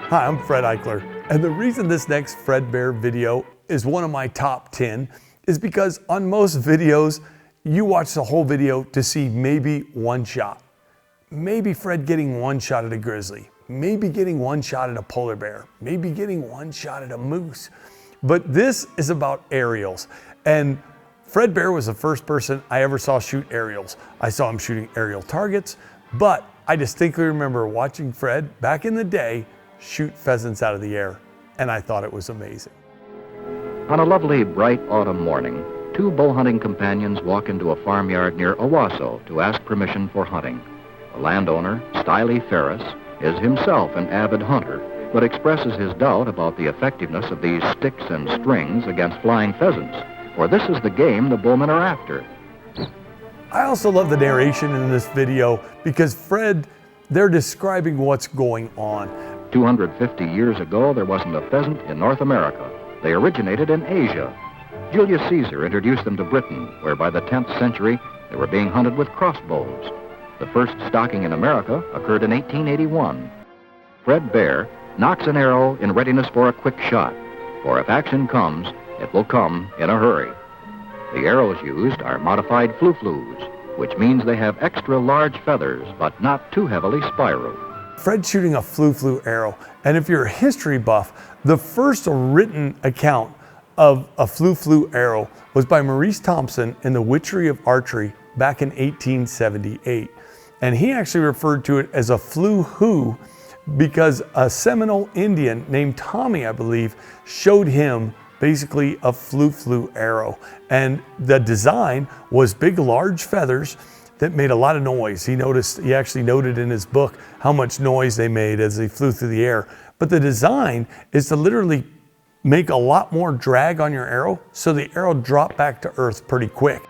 Hi, I'm Fred Eichler, and the reason this next Fred Bear video is one of my top 10 is because on most videos, you watch the whole video to see maybe one shot. Maybe Fred getting one shot at a grizzly, maybe getting one shot at a polar bear, maybe getting one shot at a moose. But this is about aerials, and Fred Bear was the first person I ever saw shoot aerials. I saw him shooting aerial targets, but I distinctly remember watching Fred back in the day shoot pheasants out of the air, and I thought it was amazing. On a lovely, bright autumn morning, two bow hunting companions walk into a farmyard near Owasso to ask permission for hunting. The landowner, Stiley Ferris, is himself an avid hunter, but expresses his doubt about the effectiveness of these sticks and strings against flying pheasants, for this is the game the bowmen are after. I also love the narration in this video because Fred, they're describing what's going on. 250 years ago, there wasn't a pheasant in North America. They originated in Asia. Julius Caesar introduced them to Britain, where by the 10th century, they were being hunted with crossbows. The first stocking in America occurred in 1881. Fred Bear knocks an arrow in readiness for a quick shot, for if action comes, it will come in a hurry. The arrows used are modified flu-flus, which means they have extra large feathers, but not too heavily spiraled. Fred's shooting a flu-flu arrow, and if you're a history buff, the first written account of a flu-flu arrow was by Maurice Thompson in the Witchery of Archery back in 1878. And he actually referred to it as a flu-hoo because a Seminole Indian named Tommy, I believe, showed him basically a flu-flu arrow. And the design was big, large feathers that made a lot of noise. He actually noted in his book how much noise they made as they flew through the air. But the design is to literally make a lot more drag on your arrow so the arrow dropped back to earth pretty quick.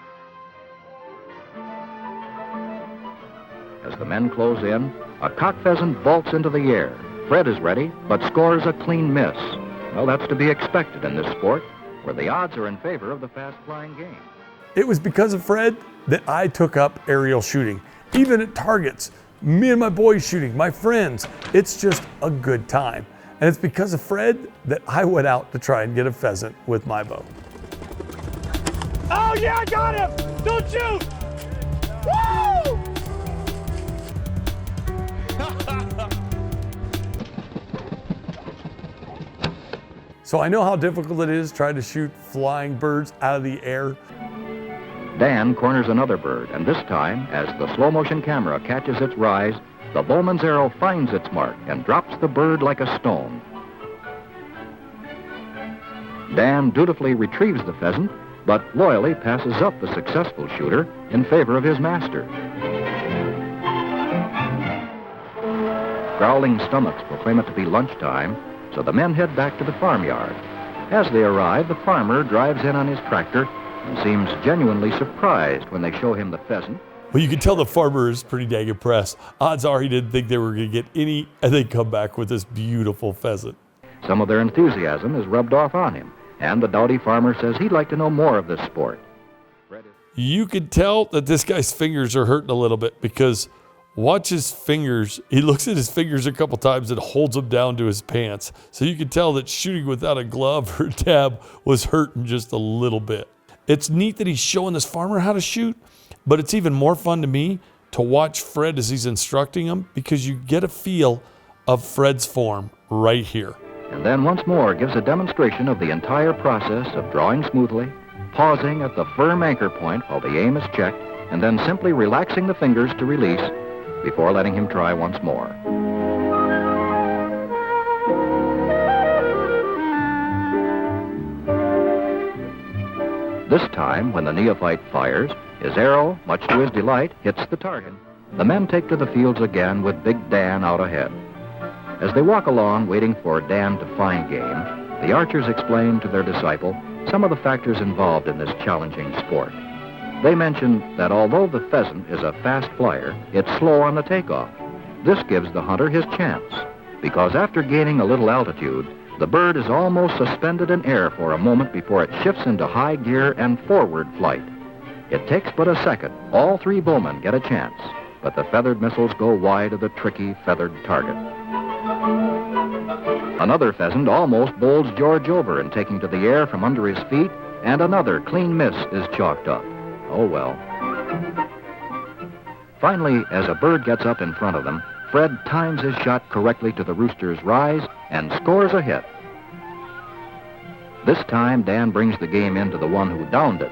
As the men close in, a cock pheasant vaults into the air. Fred is ready, but scores a clean miss. Well, that's to be expected in this sport, where the odds are in favor of the fast-flying game. It was because of Fred that I took up aerial shooting. Even at targets, me and my boys shooting, my friends, it's just a good time. And it's because of Fred that I went out to try and get a pheasant with my bow. Oh yeah, I got him! Don't shoot! Woo! So I know how difficult it is trying to shoot flying birds out of the air. Dan corners another bird, and this time, as the slow-motion camera catches its rise, the bowman's arrow finds its mark and drops the bird like a stone. Dan dutifully retrieves the pheasant, but loyally passes up the successful shooter in favor of his master. Growling stomachs proclaim it to be lunchtime, so the men head back to the farmyard. As they arrive, the farmer drives in on his tractor and seems genuinely surprised when they show him the pheasant. Well, you can tell the farmer is pretty dang impressed. Odds are he didn't think they were going to get any, and they come back with this beautiful pheasant. Some of their enthusiasm is rubbed off on him, and the doughty farmer says he'd like to know more of this sport. You can tell that this guy's fingers are hurting a little bit because watch his fingers. He looks at his fingers a couple times and holds them down to his pants. So you can tell that shooting without a glove or a tab was hurting just a little bit. It's neat that he's showing this farmer how to shoot, but it's even more fun to me to watch Fred as he's instructing him because you get a feel of Fred's form right here. And then once more gives a demonstration of the entire process of drawing smoothly, pausing at the firm anchor point while the aim is checked, and then simply relaxing the fingers to release before letting him try once more. This time, when the neophyte fires, his arrow, much to his delight, hits the target. The men take to the fields again with Big Dan out ahead. As they walk along, waiting for Dan to find game, the archers explain to their disciple some of the factors involved in this challenging sport. They mention that although the pheasant is a fast flyer, it's slow on the takeoff. This gives the hunter his chance, because after gaining a little altitude, the bird is almost suspended in air for a moment before it shifts into high gear and forward flight. It takes but a second. All three bowmen get a chance, but the feathered missiles go wide of the tricky feathered target. Another pheasant almost bowls George over in taking to the air from under his feet, and another clean miss is chalked up. Oh well. Finally, as a bird gets up in front of them, Fred times his shot correctly to the rooster's rise and scores a hit. This time, Dan brings the game in to the one who downed it.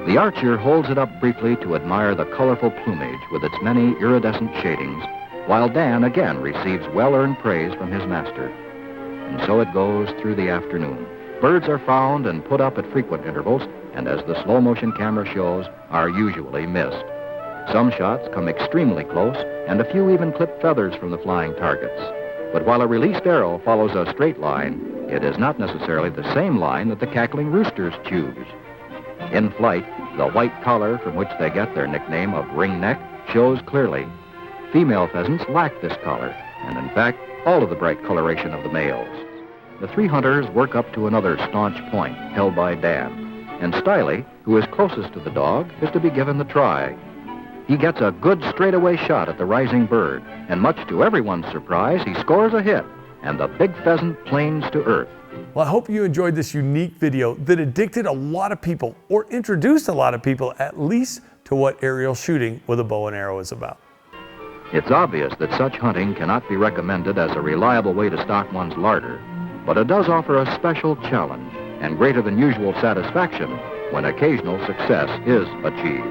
The archer holds it up briefly to admire the colorful plumage with its many iridescent shadings, while Dan again receives well-earned praise from his master. And so it goes through the afternoon. Birds are found and put up at frequent intervals, and as the slow-motion camera shows, are usually missed. Some shots come extremely close, and a few even clip feathers from the flying targets. But while a released arrow follows a straight line, it is not necessarily the same line that the cackling roosters choose. In flight, the white collar from which they get their nickname of ring neck shows clearly. Female pheasants lack this collar, and in fact, all of the bright coloration of the males. The three hunters work up to another staunch point held by Dan, and Stiley, who is closest to the dog, is to be given the try. He gets a good straightaway shot at the rising bird, and much to everyone's surprise, he scores a hit, and the big pheasant planes to earth. Well, I hope you enjoyed this unique video that addicted a lot of people, or introduced a lot of people at least to what aerial shooting with a bow and arrow is about. It's obvious that such hunting cannot be recommended as a reliable way to stock one's larder, but it does offer a special challenge and greater than usual satisfaction when occasional success is achieved.